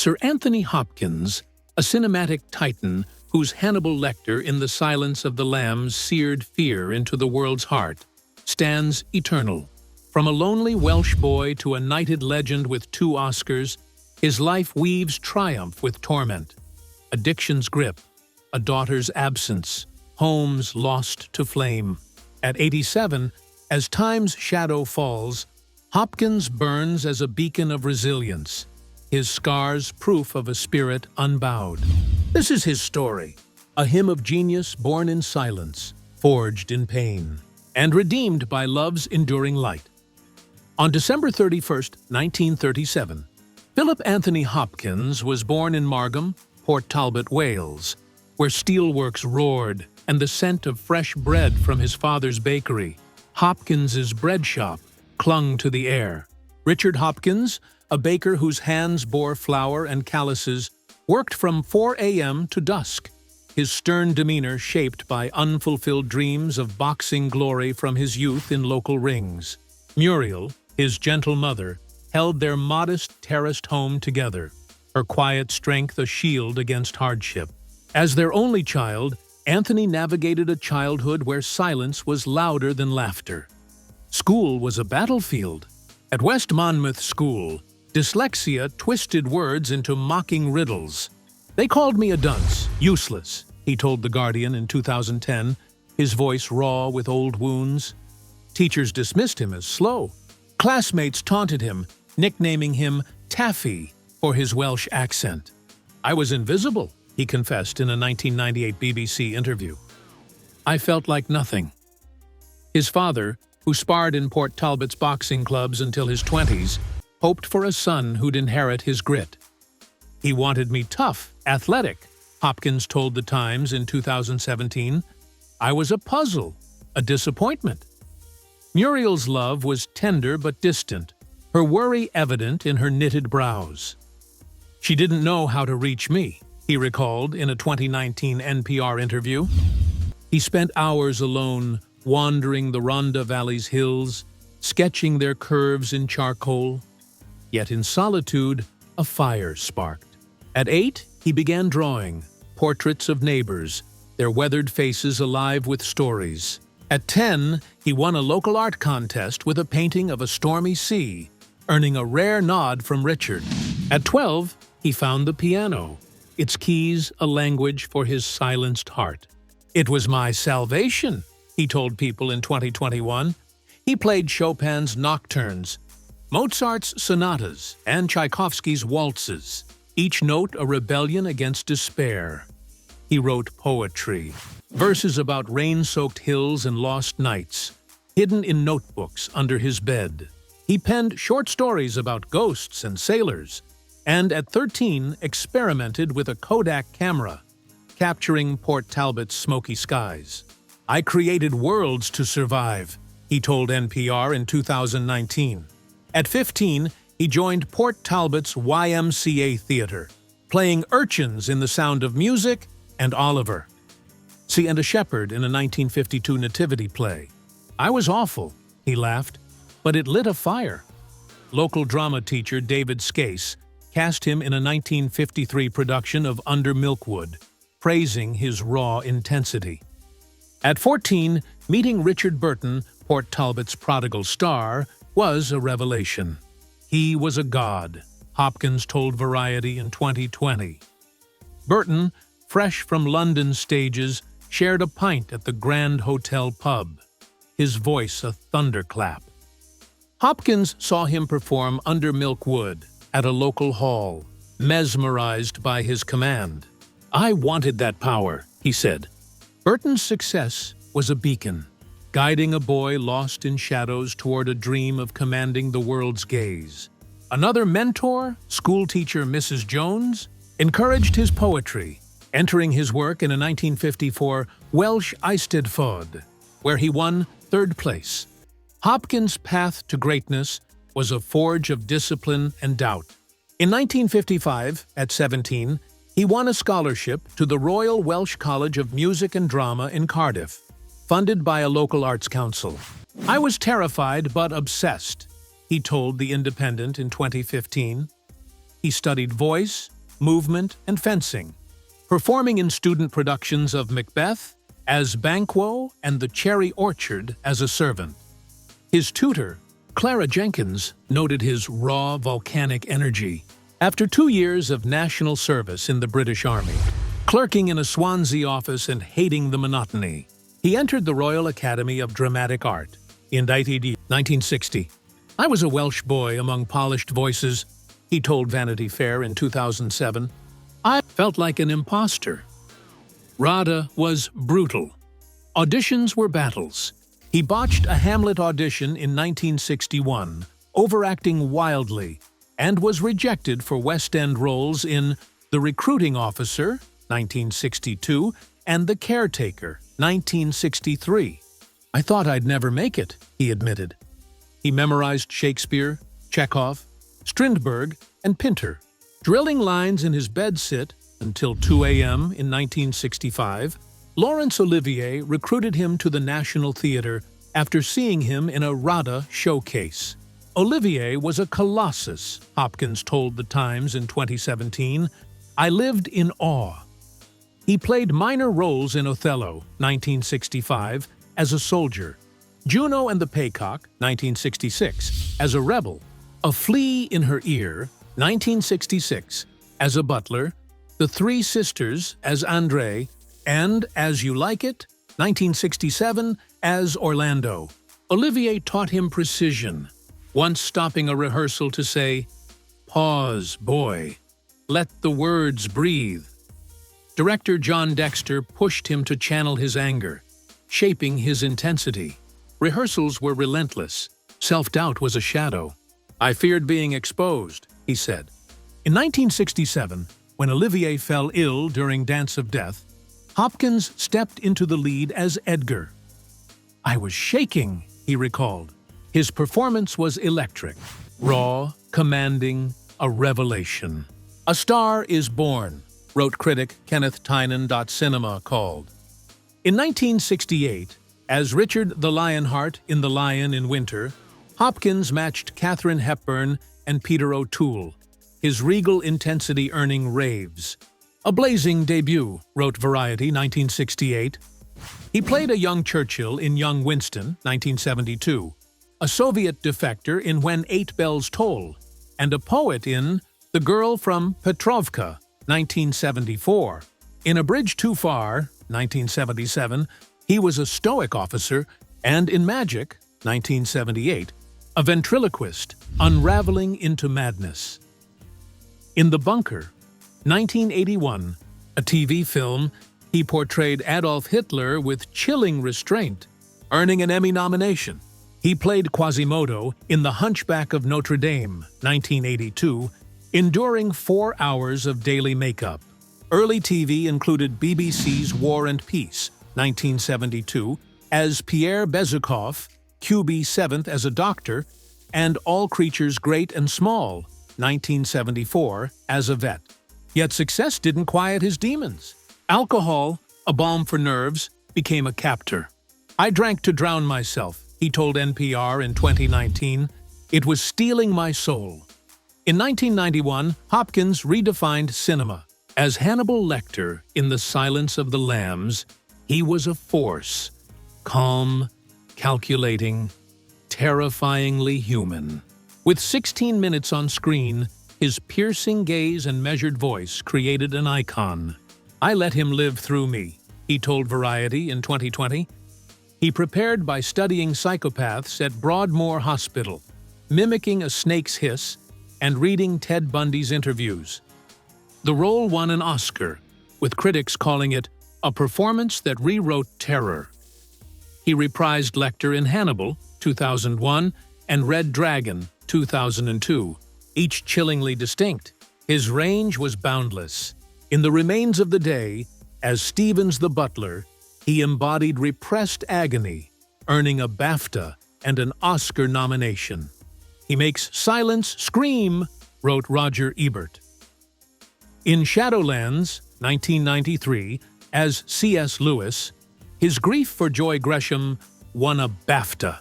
Sir Anthony Hopkins, a cinematic titan whose Hannibal Lecter in The Silence of the Lambs seared fear into the world's heart, stands eternal. From a lonely Welsh boy to a knighted legend with 2 Oscars, his life weaves triumph with torment. Addiction's grip, a daughter's absence, homes lost to flame. At 87, as time's shadow falls, Hopkins burns as a beacon of resilience, his scars proof of a spirit unbowed. This is his story, a hymn of genius born in silence, forged in pain, and redeemed by love's enduring light. On December 31st, 1937, Philip Anthony Hopkins was born in Margam, Port Talbot, Wales, where steelworks roared and the scent of fresh bread from his father's bakery, Hopkins's bread shop, clung to the air. Richard Hopkins, a baker whose hands bore flour and calluses, worked from 4 a.m. to dusk, his stern demeanor shaped by unfulfilled dreams of boxing glory from his youth in local rings. Muriel, his gentle mother, held their modest terraced home together, her quiet strength a shield against hardship. As their only child, Anthony navigated a childhood where silence was louder than laughter. School was a battlefield. At West Monmouth School, dyslexia twisted words into mocking riddles. "They called me a dunce, useless," he told The Guardian in 2010, his voice raw with old wounds. Teachers dismissed him as slow. Classmates taunted him, nicknaming him Taffy for his Welsh accent. "I was invisible," he confessed in a 1998 BBC interview. "I felt like nothing." His father, who sparred in Port Talbot's boxing clubs until his 20s, hoped for a son who'd inherit his grit. "He wanted me tough, athletic," Hopkins told The Times in 2017. "I was a puzzle, a disappointment." Muriel's love was tender but distant, her worry evident in her knitted brows. "She didn't know how to reach me," he recalled in a 2019 NPR interview. He spent hours alone, wandering the Rhondda Valley's hills, sketching their curves in charcoal. Yet in solitude, a fire sparked. At 8, he began drawing portraits of neighbors, their weathered faces alive with stories. At 10, he won a local art contest with a painting of a stormy sea, earning a rare nod from Richard. At 12, he found the piano, its keys a language for his silenced heart. "It was my salvation," he told People in 2021. He played Chopin's nocturnes, Mozart's sonatas, and Tchaikovsky's waltzes, each note a rebellion against despair. He wrote poetry, verses about rain-soaked hills and lost nights, hidden in notebooks under his bed. He penned short stories about ghosts and sailors, and at 13 experimented with a Kodak camera, capturing Port Talbot's smoky skies. "I created worlds to survive," he told NPR in 2019. At 15, he joined Port Talbot's YMCA Theatre, playing urchins in The Sound of Music and Oliver. And a shepherd in a 1952 nativity play. "I was awful," he laughed, "but it lit a fire." Local drama teacher David Skase cast him in a 1953 production of Under Milkwood, praising his raw intensity. At 14, meeting Richard Burton, Port Talbot's prodigal star, was a revelation. "He was a god," Hopkins told Variety in 2020. Burton, fresh from London stages, shared a pint at the Grand Hotel pub, his voice a thunderclap. Hopkins saw him perform Under Milkwood at a local hall, mesmerized by his command. "I wanted that power," he said. Burton's success was a beacon, guiding a boy lost in shadows toward a dream of commanding the world's gaze. Another mentor, schoolteacher Mrs. Jones, encouraged his poetry, entering his work in a 1954 Welsh Eisteddfod, where he won 3rd place. Hopkins' path to greatness was a forge of discipline and doubt. In 1955, at 17, he won a scholarship to the Royal Welsh College of Music and Drama in Cardiff, funded by a local arts council. "I was terrified but obsessed," he told The Independent in 2015. he studied voice, movement, and fencing, performing in student productions of Macbeth as Banquo and The Cherry Orchard as a servant. His tutor, Clara Jenkins, noted his raw, volcanic energy. After 2 years of national service in the British Army, clerking in a Swansea office and hating the monotony, he entered the Royal Academy of Dramatic Art, indicted 1960. "I was a Welsh boy among polished voices," he told Vanity Fair in 2007. "I felt like an imposter." RADA was brutal. Auditions were battles. He botched a Hamlet audition in 1961, overacting wildly, and was rejected for West End roles in The Recruiting Officer, 1962, and The Caretaker, 1963. "I thought I'd never make it," he admitted. He memorized Shakespeare, Chekhov, Strindberg, and Pinter, drilling lines in his bedsit until 2 a.m. in 1965. Laurence Olivier recruited him to the National Theatre after seeing him in a RADA showcase. Olivier was a colossus, Hopkins told The Times in 2017. "I lived in awe." He played minor roles in Othello, 1965, as a soldier, Juno and the Paycock, 1966, as a rebel, A Flea in Her Ear, 1966, as a butler, The Three Sisters as André, and As You Like It, 1967, as Orlando. Olivier taught him precision, once stopping a rehearsal to say, "Pause, boy. Let the words breathe." Director John Dexter pushed him to channel his anger, shaping his intensity. Rehearsals were relentless. Self-doubt was a shadow. "I feared being exposed," he said. In 1967, when Olivier fell ill during Dance of Death, Hopkins stepped into the lead as Edgar. "I was shaking," he recalled. His performance was electric, raw, commanding, a revelation. "A star is born," wrote critic Kenneth Tynan. Cinema called. In 1968, as Richard the Lionheart in The Lion in Winter, Hopkins matched Katharine Hepburn and Peter O'Toole, his regal intensity earning raves. "A blazing debut," wrote Variety, 1968. He played a young Churchill in Young Winston, 1972, a Soviet defector in When Eight Bells Toll, and a poet in The Girl from Petrovka, 1974. In A Bridge Too Far, 1977, he was a Stoic officer, and in Magic, 1978, a ventriloquist unraveling into madness. In The Bunker, 1981, a TV film, he portrayed Adolf Hitler with chilling restraint, earning an Emmy nomination. He played Quasimodo in The Hunchback of Notre Dame, 1982, enduring 4 hours of daily makeup. Early TV included BBC's War and Peace, 1972, as Pierre Bezukhov, QB 7th as a doctor, and All Creatures Great and Small, 1974, as a vet. Yet success didn't quiet his demons. Alcohol, a balm for nerves, became a captor. "I drank to drown myself," he told NPR in 2019. "It was stealing my soul." In 1991, Hopkins redefined cinema. As Hannibal Lecter in The Silence of the Lambs, he was a force, calm, calculating, terrifyingly human. With 16 minutes on screen, his piercing gaze and measured voice created an icon. "I let him live through me," he told Variety in 2020. He prepared by studying psychopaths at Broadmoor Hospital, mimicking a snake's hiss, and reading Ted Bundy's interviews. The role won an Oscar, with critics calling it a performance that rewrote terror. He reprised Lecter in Hannibal, 2001, and Red Dragon, 2002, each chillingly distinct. His range was boundless. In The Remains of the Day, as Stevens the butler, he embodied repressed agony, earning a BAFTA and an Oscar nomination. "He makes silence scream," wrote Roger Ebert. In Shadowlands, 1993, as C.S. Lewis, his grief for Joy Gresham won a BAFTA.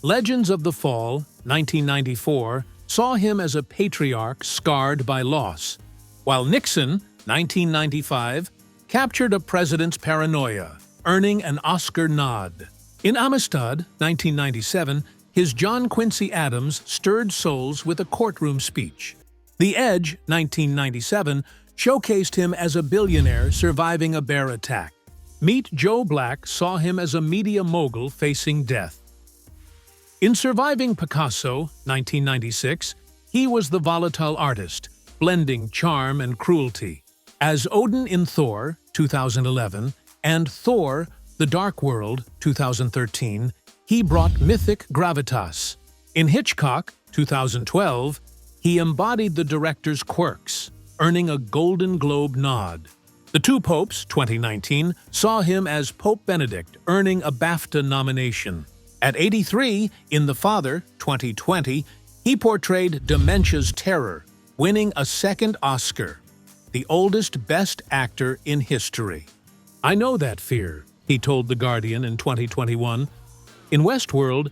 Legends of the Fall, 1994, saw him as a patriarch scarred by loss, while Nixon, 1995, captured a president's paranoia, earning an Oscar nod. In Amistad, 1997, his John Quincy Adams stirred souls with a courtroom speech. The Edge, 1997, showcased him as a billionaire surviving a bear attack. Meet Joe Black saw him as a media mogul facing death. In Surviving Picasso, 1996, he was the volatile artist, blending charm and cruelty. As Odin in Thor, 2011, and Thor, The Dark World, 2013, he brought mythic gravitas. In Hitchcock, 2012, he embodied the director's quirks, earning a Golden Globe nod. The Two Popes, 2019, saw him as Pope Benedict, earning a BAFTA nomination. At 83, in The Father, 2020, he portrayed dementia's terror, winning a second Oscar, the oldest Best Actor in history. "I know that fear," he told The Guardian in 2021. In Westworld,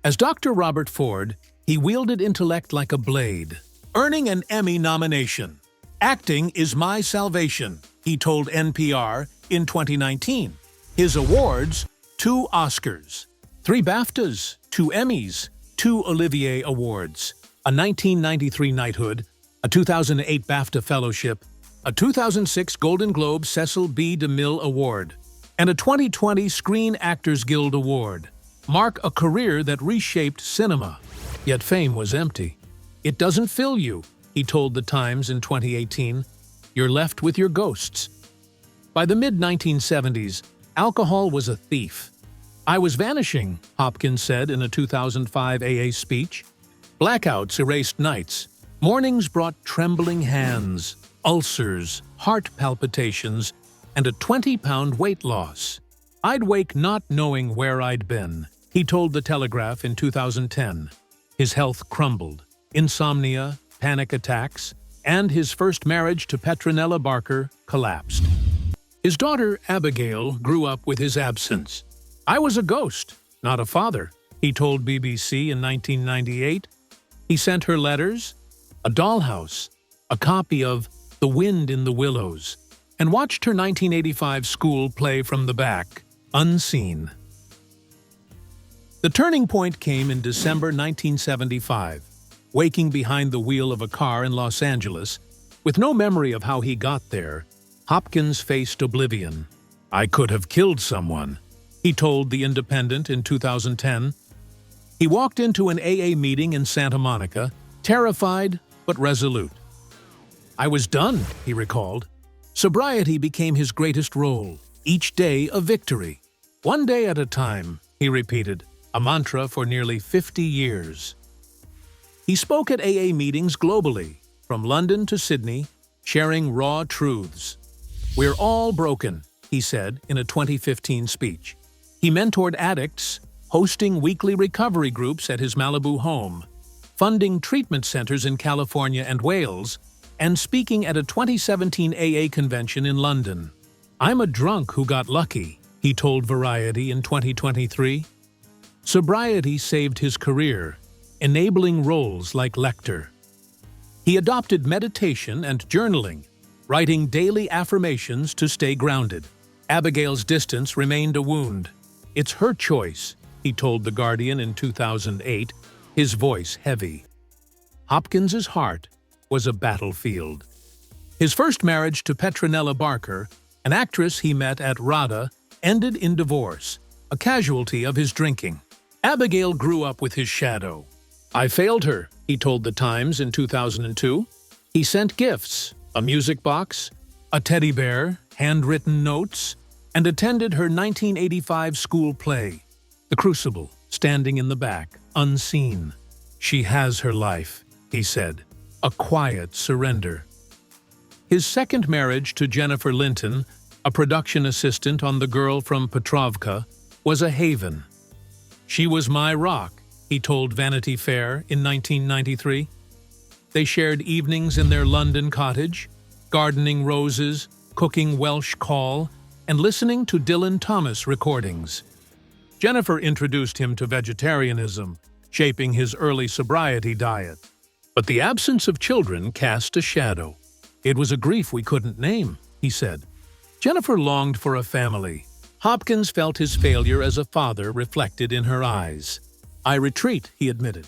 as Dr. Robert Ford, he wielded intellect like a blade, earning an Emmy nomination. "Acting is my salvation," he told NPR in 2019. His awards: 2 Oscars, 3 BAFTAs, 2 Emmys, 2 Olivier Awards, a 1993 knighthood, a 2008 BAFTA Fellowship, a 2006 Golden Globe Cecil B. DeMille Award, and a 2020 Screen Actors Guild Award, mark a career that reshaped cinema. Yet fame was empty. "It doesn't fill you," he told The Times in 2018. "You're left with your ghosts." By the mid-1970s, alcohol was a thief. "I was vanishing," Hopkins said in a 2005 AA speech. Blackouts erased nights. Mornings brought trembling hands, ulcers, heart palpitations, and a 20-pound weight loss. "I'd wake not knowing where I'd been," he told The Telegraph in 2010. His health crumbled. Insomnia, panic attacks, and his first marriage to Petronella Barker collapsed. His daughter, Abigail, grew up with his absence. "I was a ghost, not a father," he told BBC in 1998. He sent her letters, a dollhouse, a copy of The Wind in the Willows, and watched her 1985 school play from the back, unseen. The turning point came in December 1975. Waking behind the wheel of a car in Los Angeles, with no memory of how he got there, Hopkins faced oblivion. "I could have killed someone," he told The Independent in 2010. He walked into an AA meeting in Santa Monica, terrified but resolute. "I was done," he recalled. Sobriety became his greatest role, each day a victory. "One day at a time," he repeated, a mantra for nearly 50 years. He spoke at AA meetings globally, from London to Sydney, sharing raw truths. "We're all broken," he said in a 2015 speech. He mentored addicts, hosting weekly recovery groups at his Malibu home, funding treatment centers in California and Wales, and speaking at a 2017 AA convention in London. "I'm a drunk who got lucky," he told Variety in 2023. Sobriety saved his career, enabling roles like Lecter. He adopted meditation and journaling, writing daily affirmations to stay grounded. Abigail's distance remained a wound. "It's her choice," he told The Guardian in 2008, his voice heavy. Hopkins's heart was a battlefield. His first marriage to Petronella Barker, an actress he met at RADA, ended in divorce, a casualty of his drinking. Abigail grew up with his shadow. "I failed her," he told The Times in 2002. He sent gifts, a music box, a teddy bear, handwritten notes, and attended her 1985 school play, The Crucible, standing in the back, unseen. "She has her life," he said, a quiet surrender. His second marriage to Jennifer Linton, a production assistant on The Girl from Petrovka, was a haven. "She was my rock," he told Vanity Fair in 1993. They shared evenings in their London cottage, gardening roses, cooking Welsh caul, and listening to Dylan Thomas recordings. Jennifer introduced him to vegetarianism, shaping his early sobriety diet. But the absence of children cast a shadow. "It was a grief we couldn't name," he said. Jennifer longed for a family. Hopkins felt his failure as a father reflected in her eyes. "I retreat," he admitted.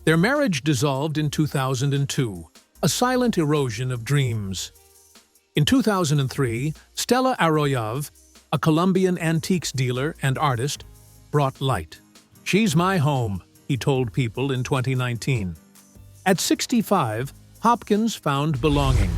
Their marriage dissolved in 2002, a silent erosion of dreams. In 2003, Stella Arroyave, a Colombian antiques dealer and artist, brought light. "She's my home," he told People in 2019. At 65, Hopkins found belonging.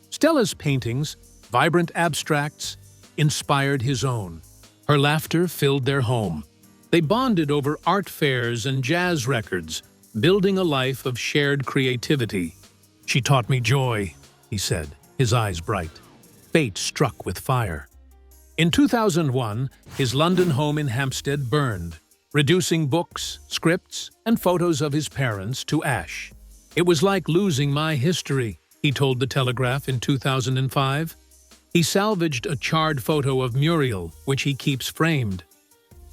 Stella's paintings, vibrant abstracts, inspired his own. Her laughter filled their home. They bonded over art fairs and jazz records, building a life of shared creativity. "She taught me joy," he said, his eyes bright. Fate struck with fire. In 2001, his London home in Hampstead burned, reducing books, scripts, and photos of his parents to ash. "It was like losing my history," he told The Telegraph in 2005. He salvaged a charred photo of Muriel, which he keeps framed.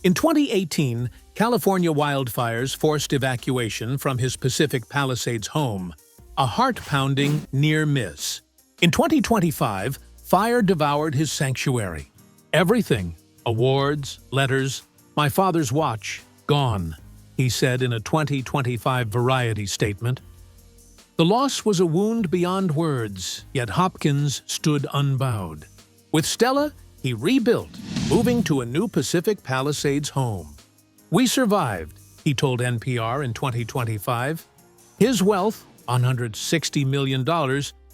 In 2018, California wildfires forced evacuation from his Pacific Palisades home, a heart-pounding near miss. In 2025, fire devoured his sanctuary. "Everything, awards, letters, my father's watch, gone," he said in a 2025 Variety statement. The loss was a wound beyond words, yet Hopkins stood unbowed. With Stella, he rebuilt, moving to a new Pacific Palisades home. "We survived," he told NPR in 2025. His wealth, $160 million,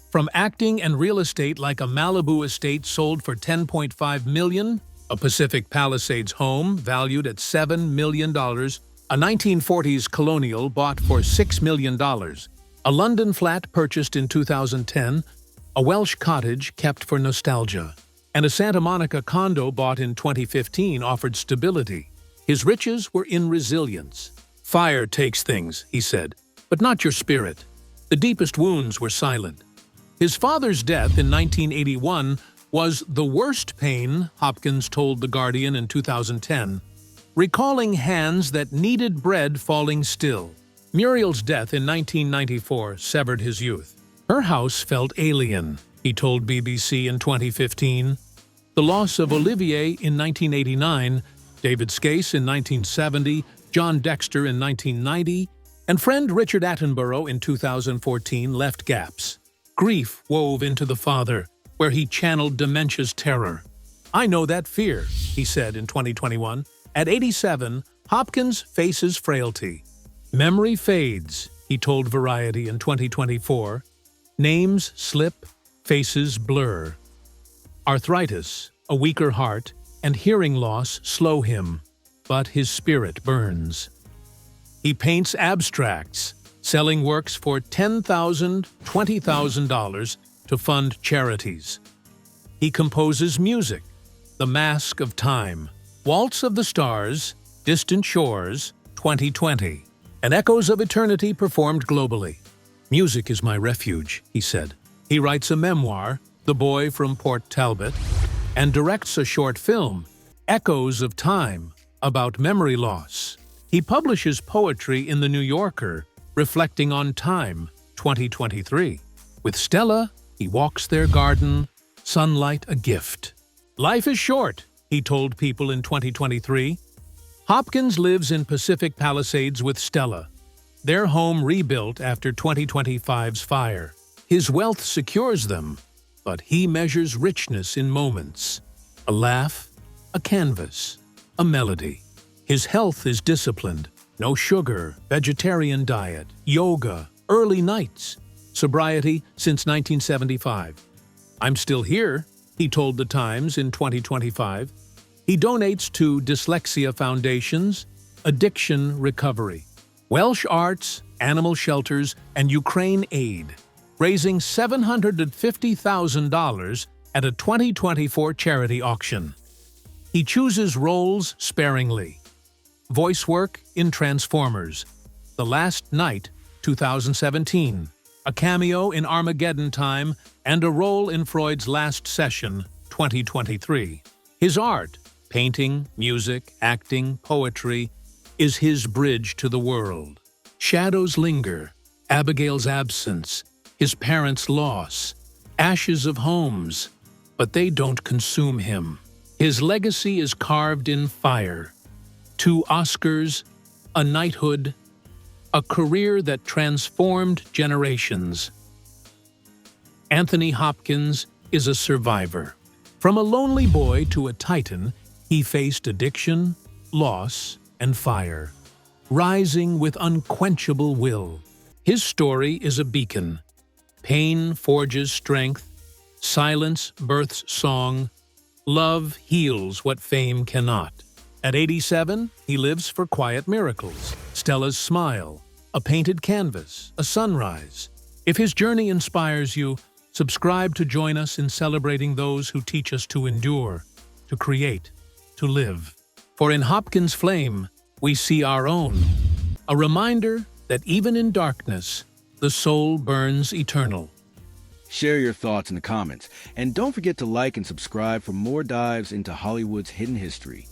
from acting and real estate like a Malibu estate sold for $10.5 million, a Pacific Palisades home valued at $7 million, a 1940s colonial bought for $6 million, a London flat purchased in 2010, a Welsh cottage kept for nostalgia, and a Santa Monica condo bought in 2015 offered stability. His riches were in resilience. "Fire takes things," he said, "but not your spirit." The deepest wounds were silent. His father's death in 1981 was the worst pain, Hopkins told The Guardian in 2010, recalling hands that kneaded bread falling still. Muriel's death in 1994 severed his youth. "Her house felt alien," he told BBC in 2015. The loss of Olivier in 1989, David Skase in 1970, John Dexter in 1990, and friend Richard Attenborough in 2014 left gaps. Grief wove into the father, where he channeled dementia's terror. "I know that fear," he said in 2021. At 87, Hopkins faces frailty. "Memory fades," he told Variety in 2024. "Names slip, faces blur. Arthritis, a weaker heart, and hearing loss slow him, but his spirit burns." He paints abstracts, selling works for $10,000, $20,000 to fund charities. He composes music, The Mask of Time, Waltz of the Stars, Distant Shores, 2020, and Echoes of Eternity performed globally. "Music is my refuge," he said. He writes a memoir, The Boy from Port Talbot, and directs a short film, Echoes of Time, about memory loss. He publishes poetry in The New Yorker, reflecting on time, 2023. With Stella, he walks their garden, sunlight a gift. "Life is short," he told People in 2023. Hopkins lives in Pacific Palisades with Stella, their home rebuilt after 2025's fire. His wealth secures them, but he measures richness in moments. A laugh, a canvas, a melody. His health is disciplined. No sugar, vegetarian diet, yoga, early nights. Sobriety since 1975. "I'm still here," he told The Times in 2025. He donates to dyslexia foundations, addiction recovery, Welsh arts, animal shelters, and Ukraine aid, raising $750,000 at a 2024 charity auction. He chooses roles sparingly. Voice work in Transformers, The Last Knight, 2017, a cameo in Armageddon Time, and a role in Freud's Last Session, 2023. His art, painting, music, acting, poetry, is his bridge to the world. Shadows linger, Abigail's absence, his parents' loss, ashes of homes, but they don't consume him. His legacy is carved in fire. 2 Oscars, a knighthood, a career that transformed generations. Anthony Hopkins is a survivor. From a lonely boy to a titan, he faced addiction, loss, and fire, rising with unquenchable will. His story is a beacon. Pain forges strength, silence births song, love heals what fame cannot. At 87, he lives for quiet miracles. Stella's smile, a painted canvas, a sunrise. If his journey inspires you, subscribe to join us in celebrating those who teach us to endure, to create, to live. For in Hopkins' flame, we see our own, a reminder that even in darkness, the soul burns eternal. Share your thoughts in the comments, and don't forget to like and subscribe for more dives into Hollywood's hidden history.